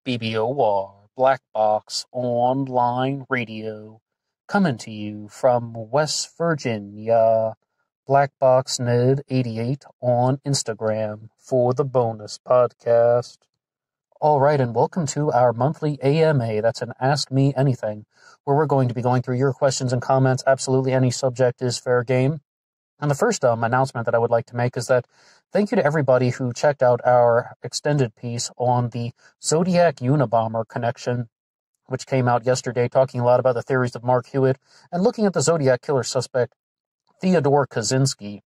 BBOR, Black Box Online Radio, coming to you from West Virginia. Black Box Ned 88 on Instagram for the bonus podcast. All right, and welcome to our monthly AMA. That's an Ask Me Anything, where we're going to be going through your questions and comments. Absolutely any subject is fair game. And the first announcement that I would like to make is that thank you to everybody who checked out our extended piece on the Zodiac Unabomber connection, which came out yesterday, talking a lot about the theories of Mark Hewitt and looking at the Zodiac killer suspect, Theodore Kaczynski,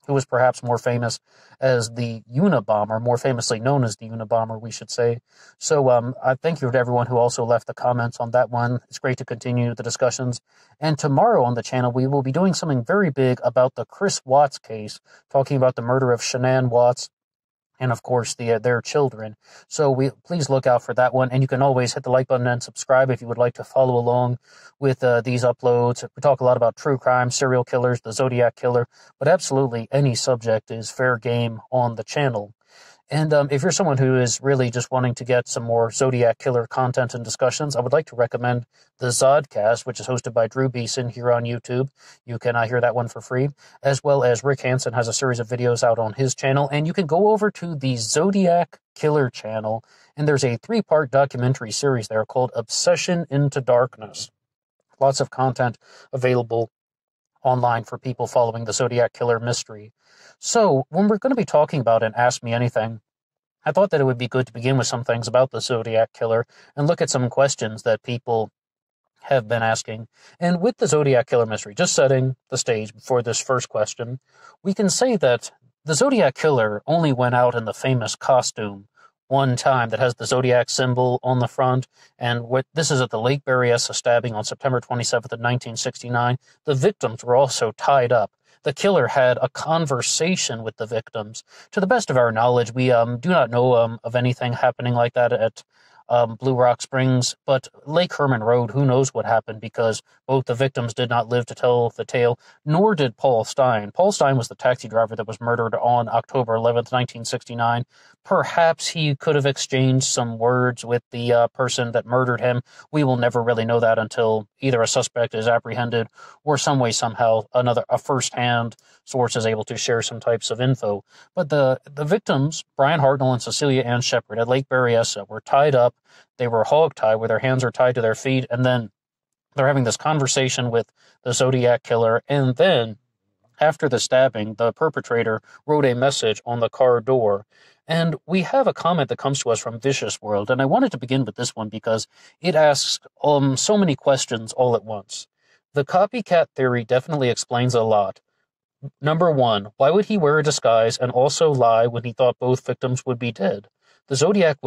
who was perhaps more famous as the Unabomber, more famously known as the Unabomber, we should say. So I thank you to everyone who also left the comments on that one. It's great to continue the discussions. And tomorrow on the channel, we will be doing something very big about the Chris Watts case, talking about the murder of Shanann Watts and, of course, their children. So please look out for that one. And you can always hit the like button and subscribe if you would like to follow along with these uploads. We talk a lot about true crime, serial killers, the Zodiac killer, but absolutely any subject is fair game on the channel. And if you're someone who is really just wanting to get some more Zodiac killer content and discussions, I would like to recommend the Zodcast, which is hosted by Drew Beeson here on YouTube. You can hear that one for free, as well as Rick Hansen has a series of videos out on his channel. And you can go over to the Zodiac Killer channel, and there's a 3-part documentary series there called Obsession into Darkness. Lots of content available online for people following the Zodiac Killer mystery. So, when we're going to be talking about an Ask Me Anything, I thought that it would be good to begin with some things about the Zodiac Killer and look at some questions that people have been asking. And with the Zodiac Killer mystery, just setting the stage before this first question, we can say that the Zodiac Killer only went out in the famous costume one time that has the Zodiac symbol on the front, and this is at the Lake Berryessa stabbing on September 27th of 1969. The victims were also tied up. The killer had a conversation with the victims. To the best of our knowledge, we do not know of anything happening like that at Blue Rock Springs, but Lake Herman Road, who knows what happened, because both the victims did not live to tell the tale, nor did Paul Stein. Paul Stein was the taxi driver that was murdered on October 11th, 1969. Perhaps he could have exchanged some words with the person that murdered him. We will never really know that until either a suspect is apprehended or some way, somehow, a first-hand source is able to share some types of info. But the victims, Brian Hartnell and Cecilia Ann Shepard at Lake Berryessa, were tied up. They were hog-tied, where their hands are tied to their feet, and then they're having this conversation with the Zodiac Killer, and then after the stabbing, the perpetrator wrote a message on the car door. And we have a comment that comes to us from Vicious World, and I wanted to begin with this one because it asks so many questions all at once. The copycat theory definitely explains a lot. Number 1, why would he wear a disguise and also lie when he thought both victims would be dead? The Zodiac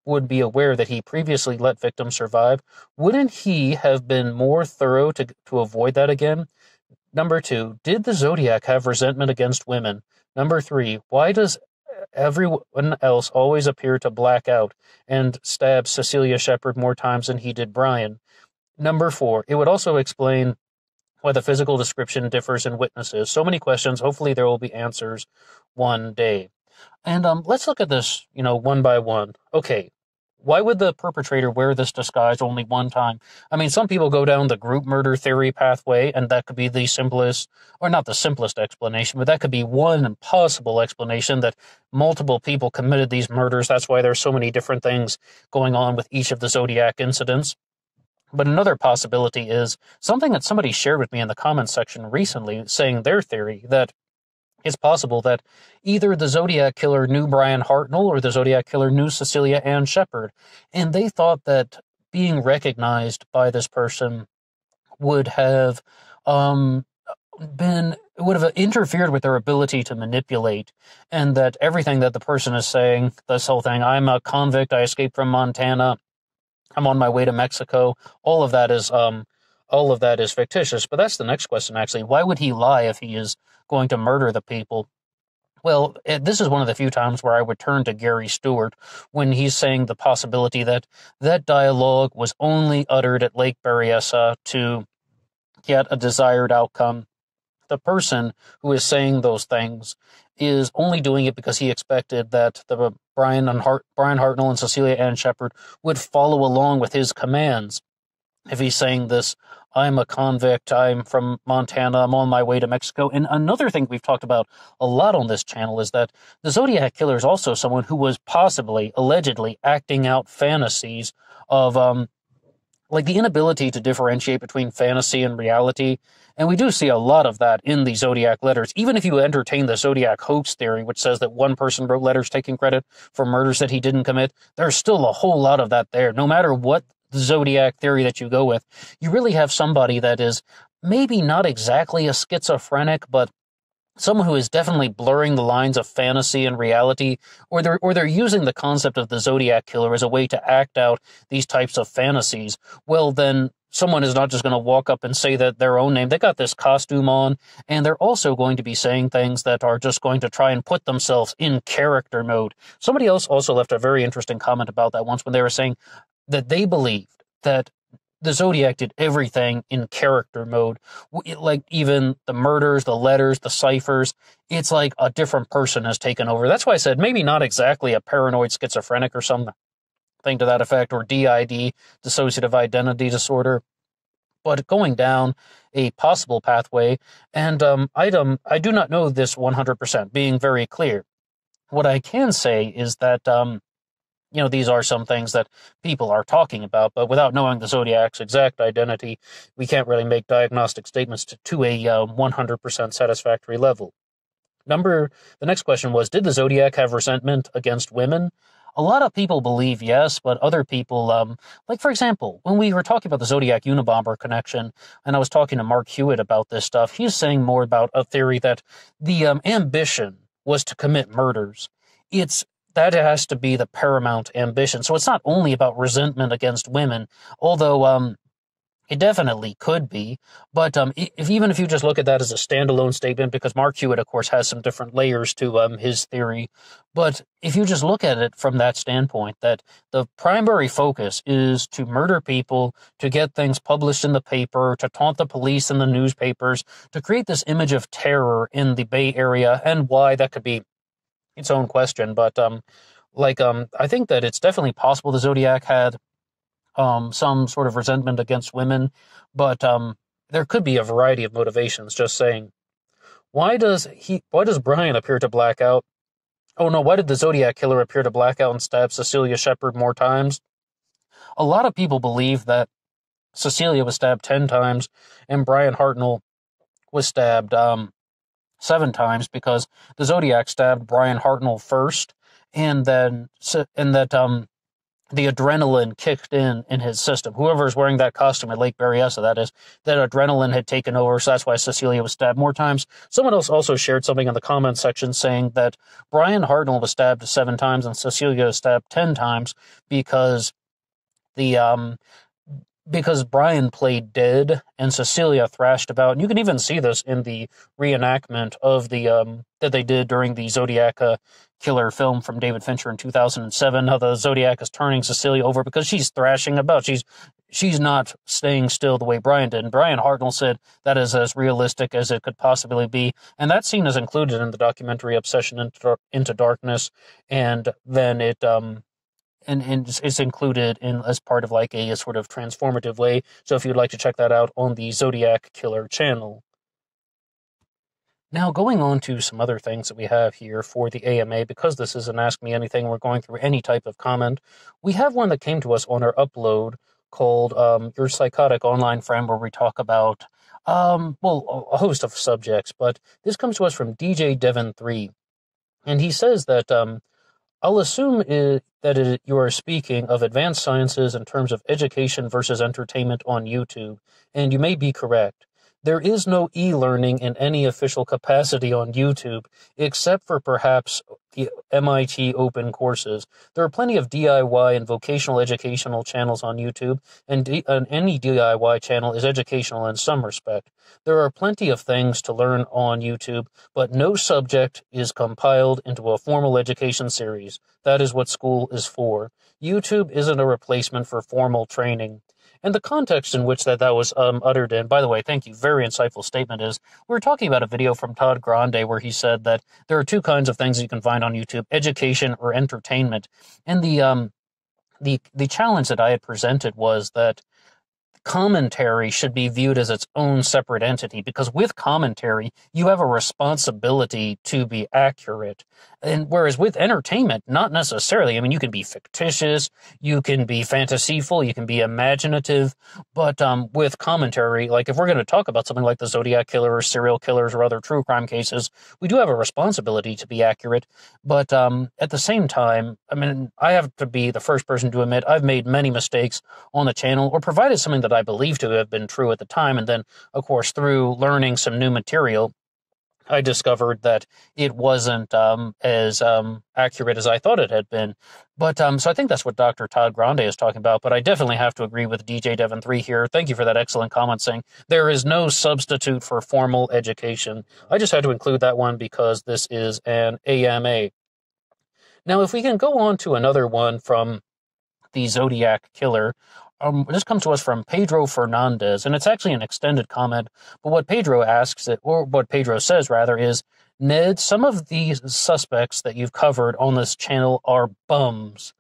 would be aware that he previously let victims survive. Wouldn't he have been more thorough to avoid that again? Number 2, did the Zodiac have resentment against women? Number 3, why does everyone else always appear to black out and stab Cecilia Shepard more times than he did Brian? Number 4, it would also explain why the physical description differs in witnesses. So many questions. Hopefully there will be answers one day. And let's look at this, one by one. Okay, why would the perpetrator wear this disguise only one time? I mean, some people go down the group murder theory pathway, and that could be the simplest, or not the simplest explanation, but that could be one possible explanation that multiple people committed these murders. That's why there's so many different things going on with each of the Zodiac incidents. But another possibility is something that somebody shared with me in the comments section recently, saying their theory that it's possible that either the Zodiac Killer knew Brian Hartnell or the Zodiac Killer knew Cecilia Ann Shepard, and they thought that being recognized by this person would have interfered with their ability to manipulate, and that everything that the person is saying, this whole thing, I'm a convict, I escaped from Montana, I'm on my way to Mexico, all of that is fictitious. But that's the next question, actually. Why would he lie if he is going to murder the people? Well, this is one of the few times where I would turn to Gary Stewart when he's saying the possibility that that dialogue was only uttered at Lake Berryessa to get a desired outcome. the person who is saying those things is only doing it because he expected that the Brian Hartnell and Cecilia Ann Shepard would follow along with his commands. If he's saying this, I'm a convict, I'm from Montana, I'm on my way to Mexico. And another thing we've talked about a lot on this channel is that the Zodiac Killer is also someone who was possibly, allegedly, acting out fantasies of, like the inability to differentiate between fantasy and reality. And we do see a lot of that in the Zodiac letters. Even if you entertain the Zodiac hoax theory, which says that one person wrote letters taking credit for murders that he didn't commit, there's still a whole lot of that there. No matter what the Zodiac theory that you go with, you really have somebody that is maybe not exactly a schizophrenic, but someone who is definitely blurring the lines of fantasy and reality, or they're using the concept of the Zodiac Killer as a way to act out these types of fantasies. Well, then someone is not just going to walk up and say that their own name. They got this costume on, and they're also going to be saying things that are just going to try and put themselves in character mode. Somebody else also left a very interesting comment about that once when they were saying that they believed that the Zodiac did everything in character mode, like even the murders, the letters, the ciphers. It's like a different person has taken over. That's why I said maybe not exactly a paranoid schizophrenic or something to that effect, or DID, dissociative identity disorder, but going down a possible pathway. And I do not know this 100%, being very clear. What I can say is that these are some things that people are talking about, but without knowing the Zodiac's exact identity, we can't really make diagnostic statements to a 100% satisfactory level. The next question was, did the Zodiac have resentment against women? A lot of people believe yes, but other people, like for example, when we were talking about the Zodiac Unabomber connection, and I was talking to Mark Hewitt about this stuff, he's saying more about a theory that the ambition was to commit murders. That has to be the paramount ambition. So it's not only about resentment against women, although it definitely could be. But even if you just look at that as a standalone statement, because Mark Hewitt, of course, has some different layers to his theory. But if you just look at it from that standpoint, that the primary focus is to murder people, to get things published in the paper, to taunt the police and the newspapers, to create this image of terror in the Bay Area, and why that could be its own question, but I think that it's definitely possible the Zodiac had some sort of resentment against women, but there could be a variety of motivations. Just saying, why does Brian appear to black out? Oh no, why did the Zodiac Killer appear to black out and stab Cecilia Shepard more times? A lot of people believe that Cecilia was stabbed 10 times and Brian Hartnell was stabbed 7 times, because the Zodiac stabbed Brian Hartnell first, and that the adrenaline kicked in his system. Whoever's wearing that costume at Lake Berryessa, that adrenaline had taken over, so that's why Cecilia was stabbed more times. Someone else also shared something in the comment section saying that Brian Hartnell was stabbed 7 times and Cecilia was stabbed 10 times because because Brian played dead and Cecilia thrashed about. And you can even see this in the reenactment of the that they did during the Zodiac Killer film from David Fincher in 2007, how the Zodiac is turning Cecilia over because she's thrashing about. She's not staying still the way Brian did. And Brian Hartnell said that is as realistic as it could possibly be. And that scene is included in the documentary Obsession into Darkness. And then it and it's included in as part of like a sort of transformative way. So if you'd like to check that out on the Zodiac Killer channel. Now, going on to some other things that we have here for the AMA, because this is an Ask Me Anything, we're going through any type of comment. We have one that came to us on our upload called Your Psychotic Online Friend, where we talk about, a host of subjects, but this comes to us from DJ Devon 3. And he says that, I'll assume you are speaking of advanced sciences in terms of education versus entertainment on YouTube, and you may be correct. There is no e-learning in any official capacity on YouTube, except for perhaps the MIT open courses. There are plenty of DIY and vocational educational channels on YouTube, and any DIY channel is educational in some respect. There are plenty of things to learn on YouTube, but no subject is compiled into a formal education series. That is what school is for. YouTube isn't a replacement for formal training. And the context in which that was uttered in, by the way, thank you, very insightful statement, is we were talking about a video from Todd Grande where he said that there are two kinds of things you can find on YouTube, education or entertainment. And the challenge that I had presented was that commentary should be viewed as its own separate entity, because with commentary, you have a responsibility to be accurate. And whereas with entertainment, not necessarily. I mean, you can be fictitious, you can be fantasyful, you can be imaginative, but with commentary, like if we're going to talk about something like the Zodiac killer or serial killers or other true crime cases, we do have a responsibility to be accurate. But at the same time, I mean, I have to be the first person to admit I've made many mistakes on the channel or provided something that I believe to have been true at the time. And then, of course, through learning some new material, I discovered that it wasn't as accurate as I thought it had been. But so I think that's what Dr. Todd Grande is talking about. But I definitely have to agree with DJ Devon 3 here. Thank you for that excellent comment saying there is no substitute for formal education. I just had to include that one because this is an AMA. Now, if we can go on to another one from the Zodiac killer. This comes to us from Pedro Fernandez, and it's actually an extended comment. But what Pedro asks, or what Pedro says rather, is, Ned, some of these suspects that you've covered on this channel are bums.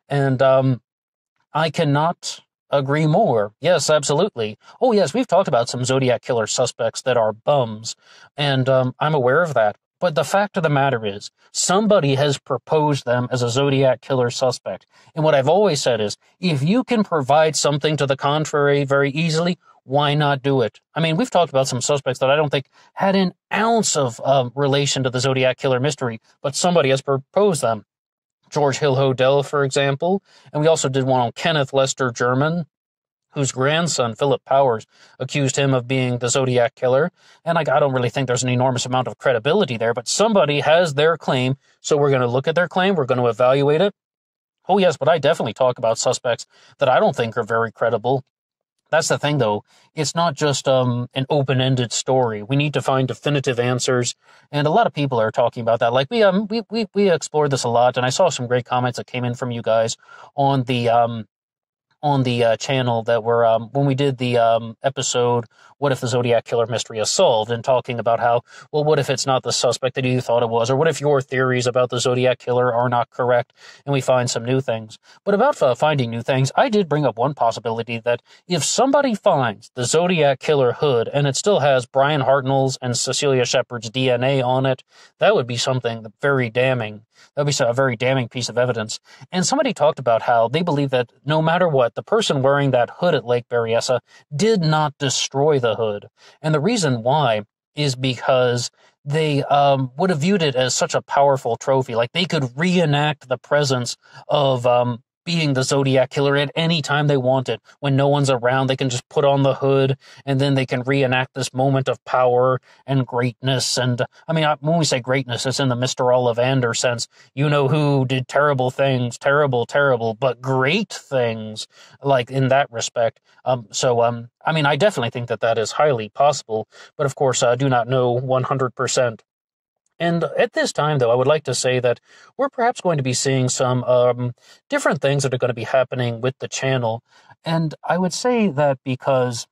And I cannot agree more. Yes, absolutely. Oh, yes, we've talked about some Zodiac killer suspects that are bums, and I'm aware of that. But the fact of the matter is, somebody has proposed them as a Zodiac killer suspect. And what I've always said is, if you can provide something to the contrary very easily, why not do it? I mean, we've talked about some suspects that I don't think had an ounce of relation to the Zodiac killer mystery, but somebody has proposed them. George Hill Hodel, for example. And we also did one on Kenneth Lester German, whose grandson, Philip Powers, accused him of being the Zodiac killer. And I don't really think there's an enormous amount of credibility there, but somebody has their claim, so we're going to look at their claim, we're going to evaluate it. Oh, yes, but I definitely talk about suspects that I don't think are very credible. That's the thing, though. It's not just an open-ended story. We need to find definitive answers, and a lot of people are talking about that. Like, we explored this a lot, and I saw some great comments that came in from you guys on the channel that were when we did the episode "What if the Zodiac Killer Mystery is Solved?" and talking about how, well, what if it's not the suspect that you thought it was, or what if your theories about the Zodiac Killer are not correct, and we find some new things. But about finding new things, I did bring up one possibility that if somebody finds the Zodiac Killer hood and it still has Brian Hartnell's and Cecilia Shepard's DNA on it, that would be something very damning. That would be a very damning piece of evidence. And somebody talked about how they believe that no matter what, the person wearing that hood at Lake Berryessa did not destroy the hood. And the reason why is because they would have viewed it as such a powerful trophy. Like, they could reenact the presence of being the Zodiac Killer at any time they wanted. When no one's around, they can just put on the hood, and then they can reenact this moment of power and greatness. And, I mean, when we say greatness, it's in the Mr. Ollivander sense. You know who did terrible things, terrible, but great things, like, in that respect. I mean, I definitely think that that is highly possible, but of course, I do not know 100%. And at this time, though, I would like to say that we're perhaps going to be seeing some different things that are going to be happening with the channel. And I would say that because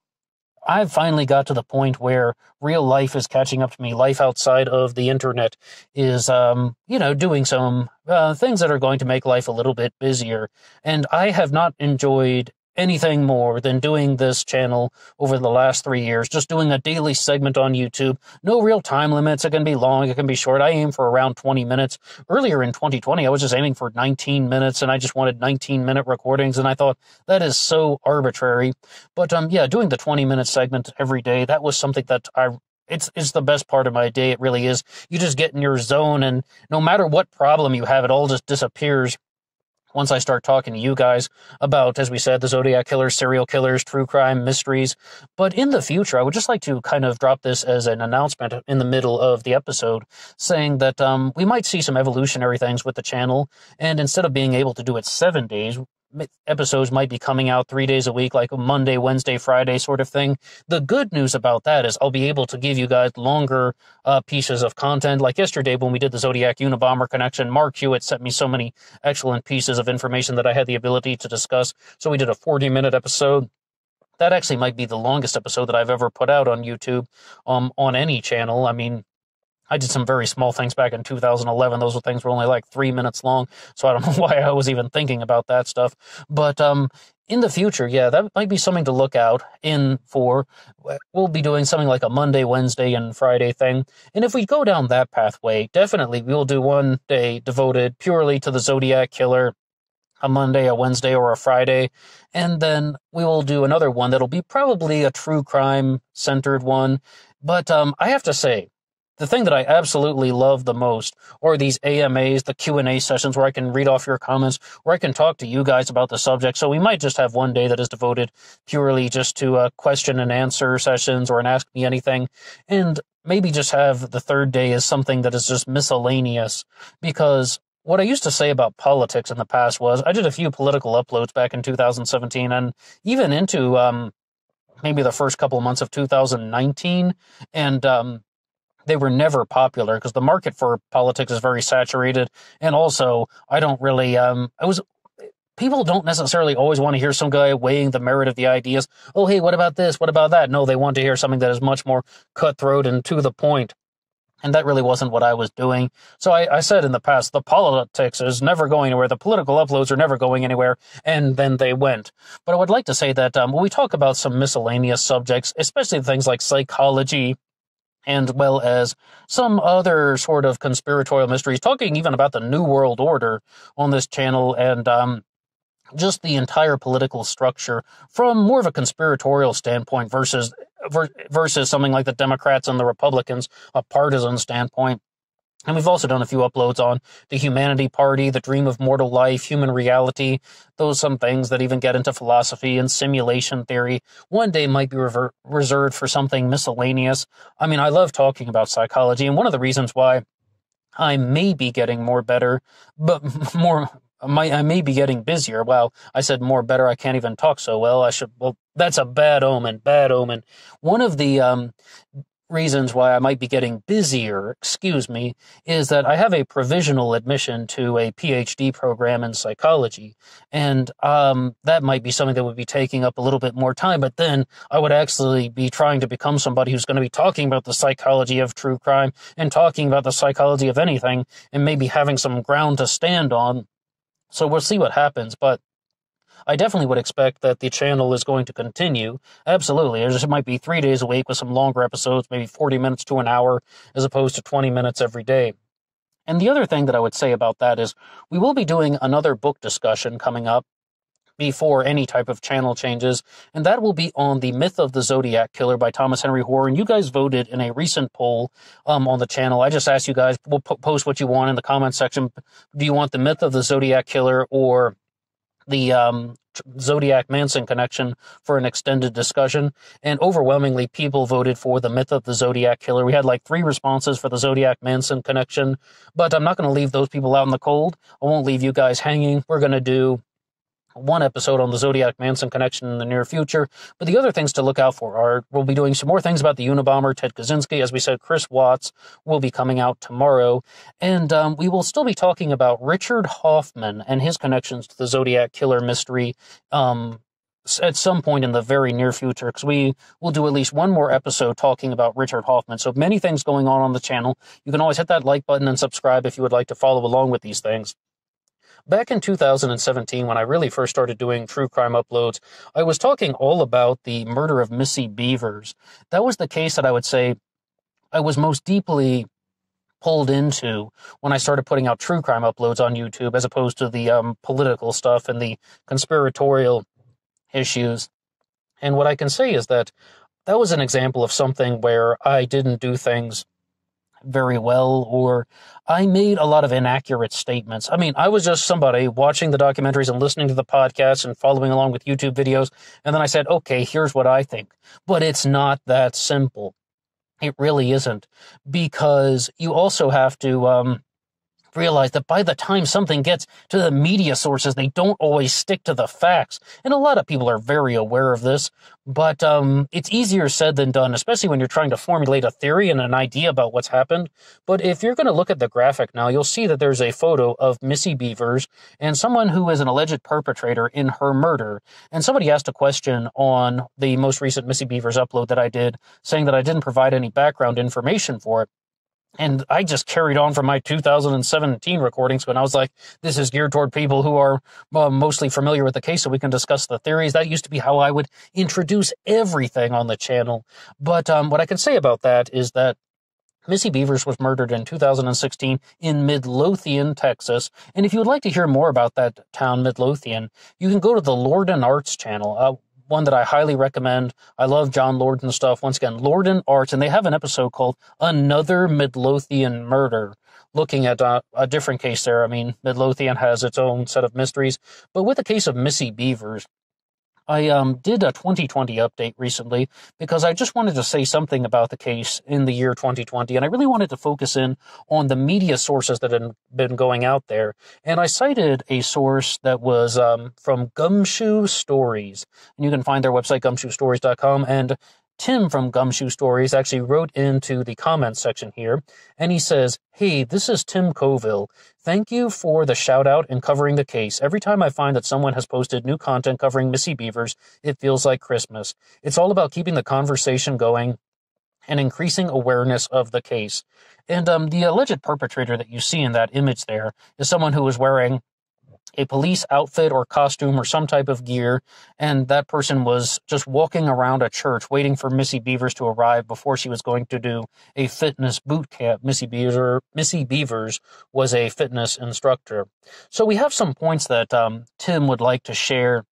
I've finally got to the point where real life is catching up to me. Life outside of the internet is, doing some things that are going to make life a little bit busier. And I have not enjoyed anything more than doing this channel over the last 3 years, just doing a daily segment on YouTube. No real time limits. It can be long, it can be short. I aim for around 20 minutes. Earlier in 2020, I was just aiming for 19 minutes, and I just wanted 19-minute recordings, and I thought, that is so arbitrary. But doing the 20-minute segment every day, that was something that it's the best part of my day. It really is. You just get in your zone, and no matter what problem you have, it all just disappears once I start talking to you guys about, as we said, the Zodiac killers, serial killers, true crime, mysteries. But in the future, I would just like to kind of drop this as an announcement in the middle of the episode, saying that we might see some evolutionary things with the channel, and instead of being able to do it 7 days, episodes might be coming out 3 days a week, like a Monday, Wednesday, Friday sort of thing. The good news about that is I'll be able to give you guys longer pieces of content. Like yesterday when we did the Zodiac Unabomber connection, Mark Hewitt sent me so many excellent pieces of information that I had the ability to discuss. So we did a 40-minute episode. That actually might be the longest episode that I've ever put out on YouTube, on any channel. I mean, I did some very small things back in 2011. Those things were only like 3 minutes long, so I don't know why I was even thinking about that stuff. But in the future, yeah, that might be something to look out in for. We'll be doing something like a Monday, Wednesday, and Friday thing. And if we go down that pathway, definitely we'll do one day devoted purely to the Zodiac Killer, a Monday, a Wednesday, or a Friday. And then we will do another one that'll be probably a true crime centered one. But I have to say, the thing that I absolutely love the most are these AMAs, the Q&A sessions where I can read off your comments, where I can talk to you guys about the subject. So we might just have one day that is devoted purely just to question and answer sessions or an Ask Me Anything. And maybe just have the third day as something that is just miscellaneous. Because what I used to say about politics in the past was I did a few political uploads back in 2017 and even into maybe the first couple of months of 2019. And they were never popular because the market for politics is very saturated. And also, I don't really, people don't necessarily always want to hear some guy weighing the merit of the ideas. Oh, hey, what about this? What about that? No, they want to hear something that is much more cutthroat and to the point. And that really wasn't what I was doing. So I said in the past, the politics is never going anywhere. The political uploads are never going anywhere. And then they went. But I would like to say that when we talk about some miscellaneous subjects, especially things like psychology, and well as some other sort of conspiratorial mysteries, talking even about the New World Order on this channel and just the entire political structure from more of a conspiratorial standpoint versus something like the Democrats and the Republicans, a partisan standpoint. And we've also done a few uploads on the Humanity Party, the Dream of Mortal Life, Human Reality, those some things that even get into philosophy and simulation theory. One day might be reserved for something miscellaneous. I mean, I love talking about psychology, and one of the reasons why I may be getting more better, but I may be getting busier. Well, I said more better, I can't even talk so well. That's a bad omen, bad omen. One of the reasons why I might be getting busier, is that I have a provisional admission to a PhD program in psychology, and that might be something that would be taking up a little bit more time, but then I would actually be trying to become somebody who's going to be talking about the psychology of true crime and talking about the psychology of anything and maybe having some ground to stand on. So we'll see what happens, but I definitely would expect that the channel is going to continue. Absolutely. It might be 3 days a week with some longer episodes, maybe 40 minutes to an hour, as opposed to 20 minutes every day. And the other thing that I would say about that is we will be doing another book discussion coming up before any type of channel changes, and that will be on The Myth of the Zodiac Killer by Thomas Henry Hoare. And you guys voted in a recent poll on the channel. I just asked you guys, we'll post what you want in the comment section. Do you want The Myth of the Zodiac Killer or the Zodiac Manson connection for an extended discussion? And overwhelmingly people voted for The Myth of the Zodiac Killer. We had like 3 responses for the Zodiac Manson connection, but I'm not going to leave those people out in the cold. I won't leave you guys hanging. We're going to do one episode on the Zodiac Manson connection in the near future. But the other things to look out for are, we'll be doing some more things about the Unabomber, Ted Kaczynski. As we said, Chris Watts will be coming out tomorrow. And we will still be talking about Richard Hoffman and his connections to the Zodiac Killer mystery at some point in the very near future, because we will do at least one more episode talking about Richard Hoffman. So many things going on the channel. You can always hit that like button and subscribe if you would like to follow along with these things. Back in 2017, when I really first started doing true crime uploads, I was talking all about the murder of Missy Bevers. That was the case that I would say I was most deeply pulled into when I started putting out true crime uploads on YouTube, as opposed to the political stuff and the conspiratorial issues. And what I can say is that that was an example of something where I didn't do things very well, or I made a lot of inaccurate statements. I mean, I was just somebody watching the documentaries and listening to the podcasts and following along with YouTube videos, and then I said, okay, here's what I think. But it's not that simple. It really isn't, because you also have to realize that by the time something gets to the media sources, they don't always stick to the facts. And a lot of people are very aware of this, but it's easier said than done, especially when you're trying to formulate a theory and an idea about what's happened. But if you're going to look at the graphic now, you'll see that there's a photo of Missy Bevers and someone who is an alleged perpetrator in her murder. And somebody asked a question on the most recent Missy Bevers upload that I did, saying that I didn't provide any background information for it. And I just carried on from my 2017 recordings when I was like, this is geared toward people who are mostly familiar with the case so we can discuss the theories. That used to be how I would introduce everything on the channel. But what I can say about that is that Missy Bevers was murdered in 2016 in Midlothian, Texas. And if you would like to hear more about that town, Midlothian, you can go to the Lord and Arts channel. One that I highly recommend. I love John Lord and stuff. Once again, Lord and Arts, and they have an episode called Another Midlothian Murder, looking at a different case there. I mean, Midlothian has its own set of mysteries, but with the case of Missy Bevers, I did a 2020 update recently because I just wanted to say something about the case in the year 2020, and I really wanted to focus in on the media sources that had been going out there. And I cited a source that was from Gumshoe Stories, and you can find their website, gumshoestories.com, and Tim from Gumshoe Stories actually wrote into the comments section here, and he says, "Hey, this is Tim Coville. Thank you for the shout out and covering the case. Every time I find that someone has posted new content covering Missy Bevers, it feels like Christmas. It's all about keeping the conversation going and increasing awareness of the case." And the alleged perpetrator that you see in that image there is someone who was wearing a police outfit or costume or some type of gear, and that person was just walking around a church waiting for Missy Bevers to arrive before she was going to do a fitness boot camp. Missy Bevers was a fitness instructor. So we have some points that Tim would like to share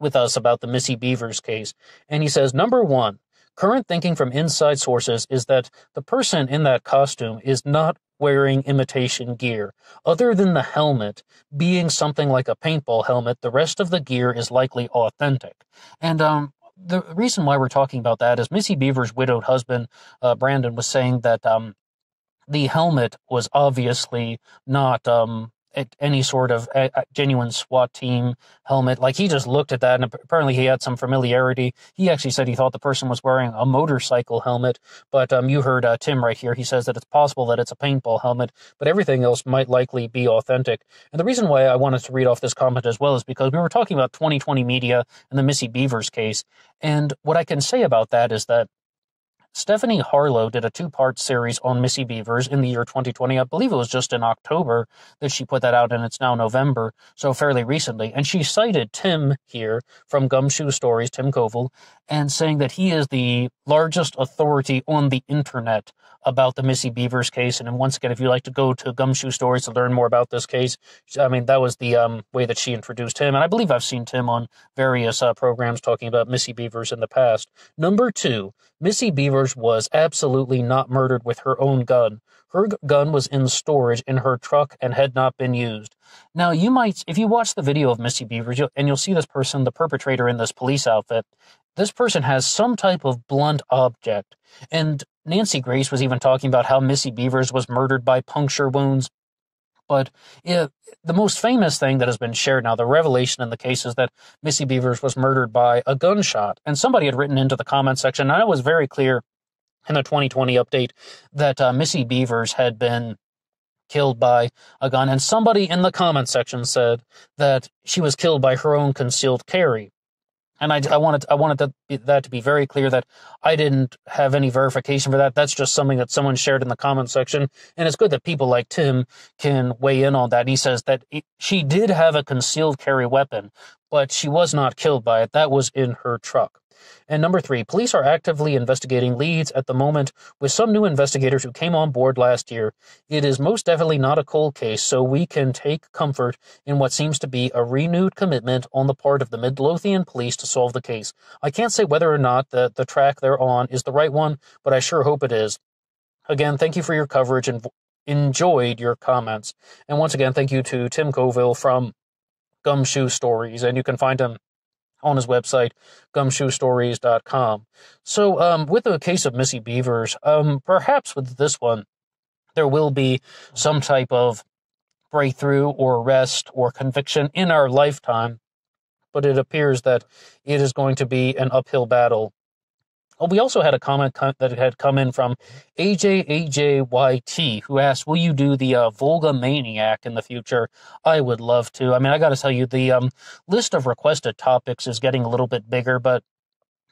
with us about the Missy Bevers case. And he says, number one, current thinking from inside sources is that the person in that costume is not wearing imitation gear. Other than the helmet being something like a paintball helmet, the rest of the gear is likely authentic. And the reason why we're talking about that is Missy Bevers' widowed husband, Brandon, was saying that the helmet was obviously not any sort of genuine SWAT team helmet. Like, he just looked at that, and apparently he had some familiarity. He actually said he thought the person was wearing a motorcycle helmet, but you heard Tim right here. He says that it's possible that it's a paintball helmet, but everything else might likely be authentic. And the reason why I wanted to read off this comment as well is because we were talking about 2020 media and the Missy Bevers case, and what I can say about that is that Stephanie Harlow did a two-part series on Missy Bevers in the year 2020. I believe it was just in October that she put that out, and it's now November, so fairly recently. And she cited Tim here from Gumshoe Stories, Tim Coville, and saying that he is the largest authority on the internet about the Missy Bevers case. And then once again, if you'd like to go to Gumshoe Stories to learn more about this case, I mean, that was the way that she introduced him. And I believe I've seen Tim on various programs talking about Missy Bevers in the past. Number two, Missy Bevers was absolutely not murdered with her own gun. Her gun was in storage in her truck and had not been used. Now, you might, if you watch the video of Missy Bevers, you'll see this person, the perpetrator in this police outfit, this person has some type of blunt object. And Nancy Grace was even talking about how Missy Bevers was murdered by puncture wounds. But the most famous thing that has been shared now, the revelation in the case, is that Missy Bevers was murdered by a gunshot. And somebody had written into the comment section, and it was very clear in the 2020 update that Missy Bevers had been killed by a gun. And somebody in the comment section said that she was killed by her own concealed carry. And I wanted that to be very clear that I didn't have any verification for that. That's just something that someone shared in the comment section. And it's good that people like Tim can weigh in on that. And he says that she did have a concealed carry weapon, but she was not killed by it. That was in her truck. And number three, police are actively investigating leads at the moment with some new investigators who came on board last year. It is most definitely not a cold case, so we can take comfort in what seems to be a renewed commitment on the part of the Midlothian police to solve the case. I can't say whether or not the track they're on is the right one, but I sure hope it is. Again, thank you for your coverage and enjoyed your comments. And once again, thank you to Tim Coville from Gumshoe Stories, and you can find him on his website, gumshoestories.com. So, with the case of Missy Bevers, perhaps with this one, there will be some type of breakthrough or arrest or conviction in our lifetime, but it appears that it is going to be an uphill battle. Oh, we also had a comment that had come in from AJAJYT, who asked, will you do the Volga Maniac in the future? I would love to. I mean, I got to tell you, the list of requested topics is getting a little bit bigger, but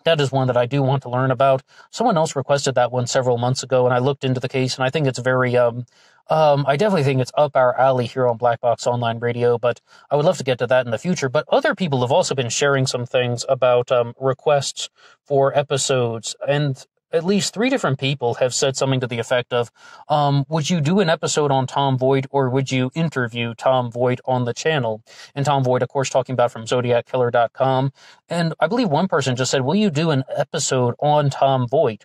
that is one that I do want to learn about. Someone else requested that one several months ago, and I looked into the case, and I think it's very, I definitely think it's up our alley here on Black Box Online Radio, but I would love to get to that in the future. But other people have also been sharing some things about requests for episodes, and at least 3 different people have said something to the effect of, would you do an episode on Tom Voigt, or would you interview Tom Voigt on the channel? And Tom Voigt, of course, talking about from ZodiacKiller.com. And I believe one person just said, will you do an episode on Tom Voigt?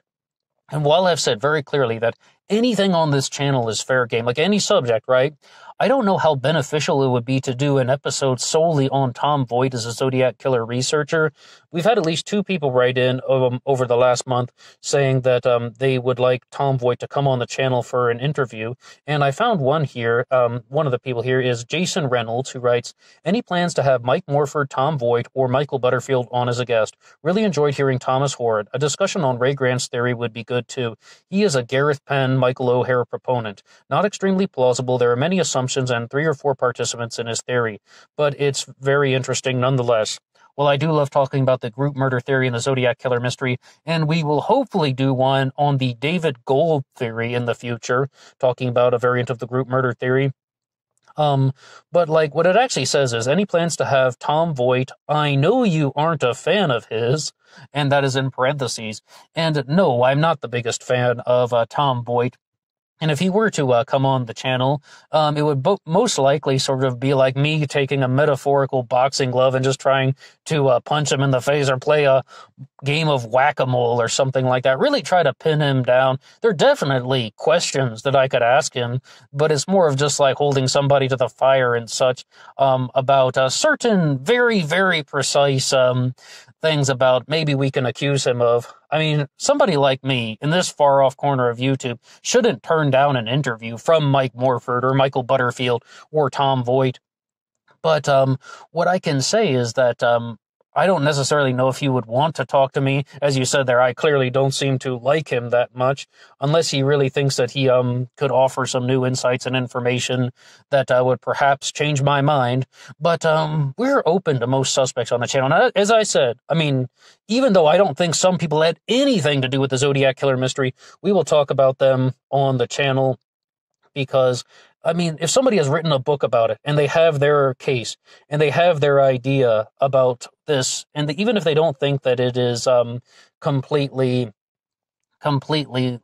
And while I've said very clearly that anything on this channel is fair game, like any subject, right? I don't know how beneficial it would be to do an episode solely on Tom Voigt as a Zodiac Killer researcher. We've had at least 2 people write in over the last month saying that they would like Tom Voigt to come on the channel for an interview. And I found one here. One of the people here is Jason Reynolds, who writes, any plans to have Mike Morford, Tom Voigt, or Michael Butterfield on as a guest? Really enjoyed hearing Thomas Horrod. A discussion on Ray Grant's theory would be good too. He is a Gareth Penn, Michael O'Hare proponent. Not extremely plausible. There are many assumptions and 3 or 4 participants in his theory, but it's very interesting nonetheless. Well, I do love talking about the group murder theory and the Zodiac Killer mystery, and we will hopefully do one on the David Gold theory in the future, talking about a variant of the group murder theory. But like what it actually says is, any plans to have Tom Voigt, I know you aren't a fan of his, and that is in parentheses. And no, I'm not the biggest fan of Tom Voigt. And if he were to come on the channel, it would most likely sort of be like me taking a metaphorical boxing glove and just trying to punch him in the face, or play a game of whack-a-mole or something like that. Really try to pin him down. There are definitely questions that I could ask him, but it's more of just like holding somebody to the fire and such, about certain very, very precise things about maybe we can accuse him of. I mean, somebody like me in this far-off corner of YouTube shouldn't turn down an interview from Mike Morford or Michael Butterfield or Tom Voigt. But what I can say is that I don't necessarily know if he would want to talk to me. As you said there, I clearly don't seem to like him that much, unless he really thinks that he could offer some new insights and information that would perhaps change my mind. But we're open to most suspects on the channel. Now, as I said, I mean, even though I don't think some people had anything to do with the Zodiac Killer mystery, we will talk about them on the channel. Because, I mean, if somebody has written a book about it, and they have their case, and they have their idea about this, and even if they don't think that it is completely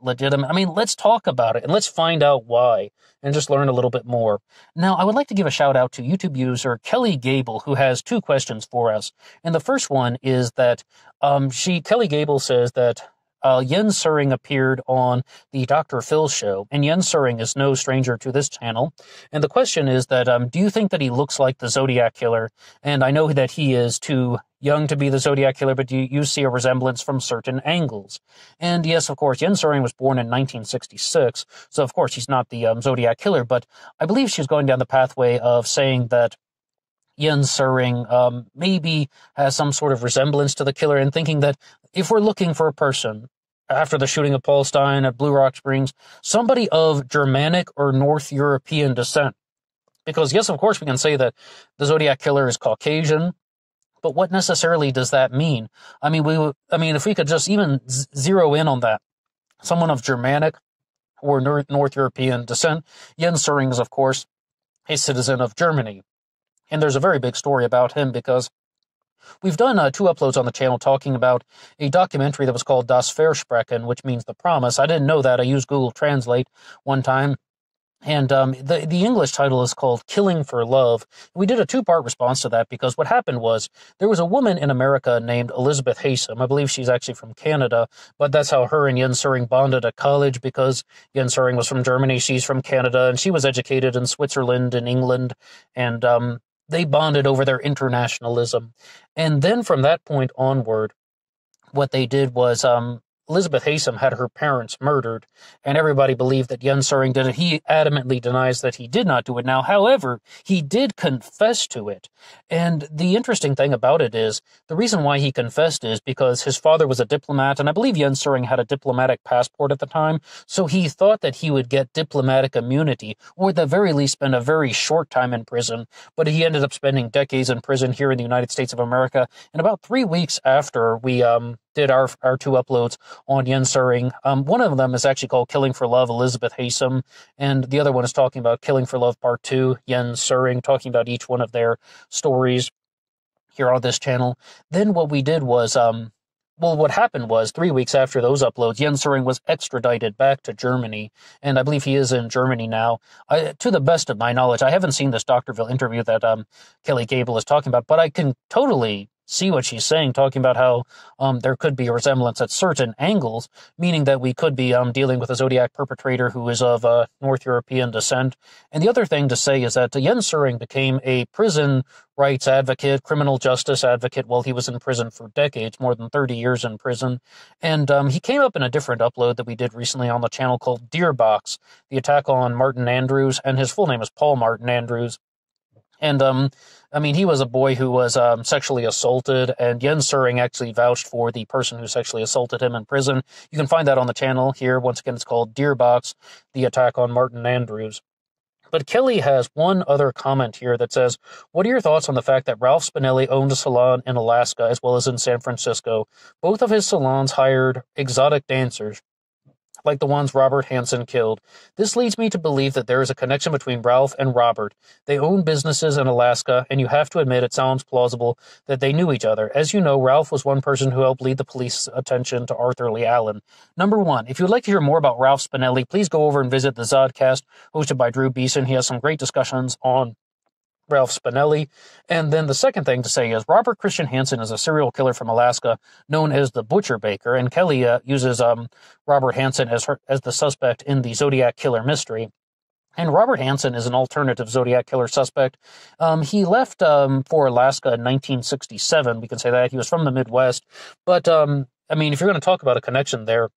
legitimate, I mean, let's talk about it, and let's find out why, and just learn a little bit more. Now, I would like to give a shout out to YouTube user Kelly Gable, who has 2 questions for us. And the first one is that Kelly Gable says that Jens Suring appeared on the Dr. Phil show, and Jens Suring is no stranger to this channel. And the question is that, do you think that he looks like the Zodiac Killer? And I know that he is too young to be the Zodiac Killer, but do you see a resemblance from certain angles? And yes, of course, Jens Suring was born in 1966, so of course he's not the Zodiac Killer, but I believe she's going down the pathway of saying that Jens Suring maybe has some sort of resemblance to the killer, and thinking that if we're looking for a person after the shooting of Paul Stein at Blue Rock Springs, somebody of Germanic or North European descent. Because yes, of course, we can say that the Zodiac Killer is Caucasian, but what necessarily does that mean? I mean, if we could just even zero in on that, someone of Germanic or North European descent, Jens Suring is, of course, a citizen of Germany. And there's a very big story about him, because we've done 2 uploads on the channel talking about a documentary that was called Das Versprechen, which means the promise. I didn't know that. I used Google Translate one time. And the English title is called Killing for Love. We did a 2-part response to that, because what happened was there was a woman in America named Elizabeth Haysom. I believe she's actually from Canada, but that's how her and Jens Suring bonded at college, because Jens Suring was from Germany, she's from Canada, and she was educated in Switzerland and England, and they bonded over their internationalism. And then from that point onward, what they did was Elizabeth Haysom had her parents murdered, and everybody believed that Jens Suring did it. He adamantly denies that he did not do it now. However, he did confess to it. And the interesting thing about it is, the reason why he confessed is because his father was a diplomat, and I believe Jens Suring had a diplomatic passport at the time, so he thought that he would get diplomatic immunity, or at the very least spend a very short time in prison, but he ended up spending decades in prison here in the United States of America. And about 3 weeks after we did our two uploads on Jens Suring, one of them is actually called Killing for Love, Elizabeth Haysom, and the other one is talking about Killing for Love Part 2, Jens Suring, talking about each one of their stories here on this channel. Then what we did was, what happened was 3 weeks after those uploads, Jens Suring was extradited back to Germany, and I believe he is in Germany now. To the best of my knowledge, I haven't seen this Doctorville interview that Kelly Gable is talking about, but I can totally see what she's saying, talking about how there could be a resemblance at certain angles, meaning that we could be dealing with a Zodiac perpetrator who is of North European descent. And the other thing to say is that Jens Suring became a prison rights advocate, criminal justice advocate while he was in prison for decades, more than 30 years in prison. And he came up in a different upload that we did recently on the channel called Deer Box, the attack on Martin Andrews, and his full name is Paul Martin Andrews. And, I mean, he was a boy who was sexually assaulted, and Jens Suring actually vouched for the person who sexually assaulted him in prison. You can find that on the channel here. Once again, it's called Deer Box, the attack on Martin Andrews. But Kelly has one other comment here that says, what are your thoughts on the fact that Ralph Spinelli owned a salon in Alaska as well as in San Francisco? Both of his salons hired exotic dancers, like the ones Robert Hansen killed. This leads me to believe that there is a connection between Ralph and Robert. They own businesses in Alaska, and you have to admit it sounds plausible that they knew each other. As you know, Ralph was one person who helped lead the police's attention to Arthur Lee Allen. Number one, if you would like to hear more about Ralph Spinelli, please go over and visit the Zodcast, hosted by Drew Beeson. He has some great discussions on Ralph Spinelli. And then the second thing to say is Robert Christian Hansen is a serial killer from Alaska known as the Butcher Baker, and Kelly uses Robert Hansen as the suspect in the Zodiac killer mystery. And Robert Hansen is an alternative Zodiac killer suspect. He left for Alaska in 1967. We can say that. He was from the Midwest. But, I mean, if you're going to talk about a connection there,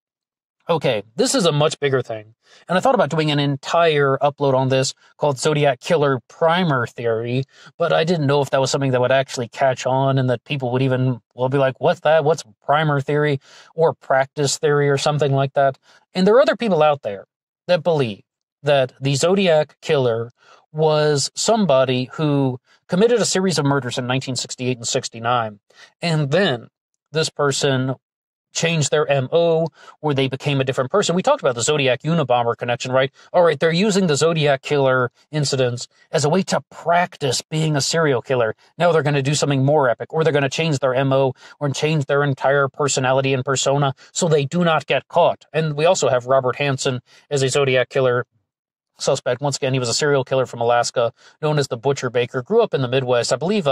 okay, this is a much bigger thing. And I thought about doing an entire upload on this called Zodiac Killer Primer Theory, but I didn't know if that was something that would actually catch on and that people would even, well, be like, what's that? What's primer theory or practice theory or something like that? And there are other people out there that believe that the Zodiac Killer was somebody who committed a series of murders in 1968 and 69, and then this person changed their MO, or they became a different person. We talked about the Zodiac Unabomber connection, right? All right, they're using the Zodiac Killer incidents as a way to practice being a serial killer. Now they're going to do something more epic, or they're going to change their MO or change their entire personality and persona so they do not get caught. And we also have Robert Hansen as a Zodiac Killer suspect. Once again, he was a serial killer from Alaska, known as the Butcher Baker, grew up in the Midwest. I believe,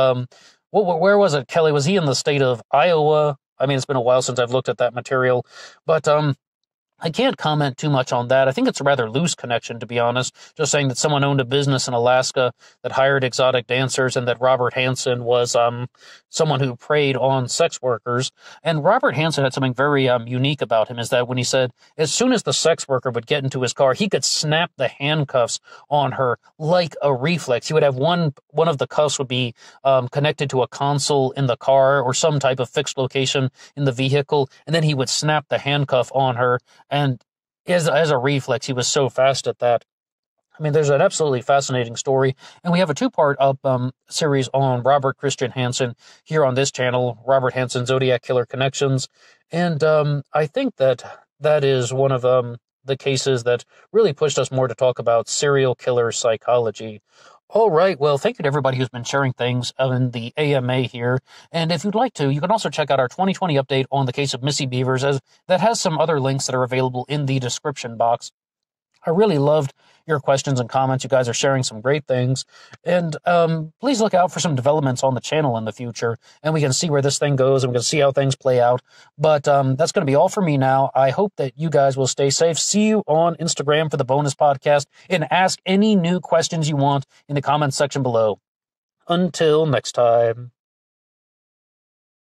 where was it, Kelly? Was he in the state of Iowa? I mean, it's been a while since I've looked at that material, but I can't comment too much on that. I think it's a rather loose connection, to be honest, just saying that someone owned a business in Alaska that hired exotic dancers and that Robert Hansen was someone who preyed on sex workers. And Robert Hansen had something very unique about him, is that when he said as soon as the sex worker would get into his car, he could snap the handcuffs on her like a reflex. He would have one of the cuffs would be connected to a console in the car or some type of fixed location in the vehicle, and then he would snap the handcuff on her. And as a reflex, he was so fast at that. I mean, there's an absolutely fascinating story. And we have a two-part series on Robert Christian Hansen here on this channel, Robert Hansen Zodiac Killer Connections. And I think that is one of the cases that really pushed us more to talk about serial killer psychology. All right, well, thank you to everybody who's been sharing things in the AMA here. And if you'd like to, you can also check out our 2020 update on the case of Missy Bevers, as that has some other links that are available in the description box. I really loved your questions and comments. You guys are sharing some great things. And please look out for some developments on the channel in the future, and we can see where this thing goes, and we can see how things play out. But that's going to be all for me now. I hope that you guys will stay safe. See you on Instagram for the bonus podcast, and ask any new questions you want in the comments section below. Until next time.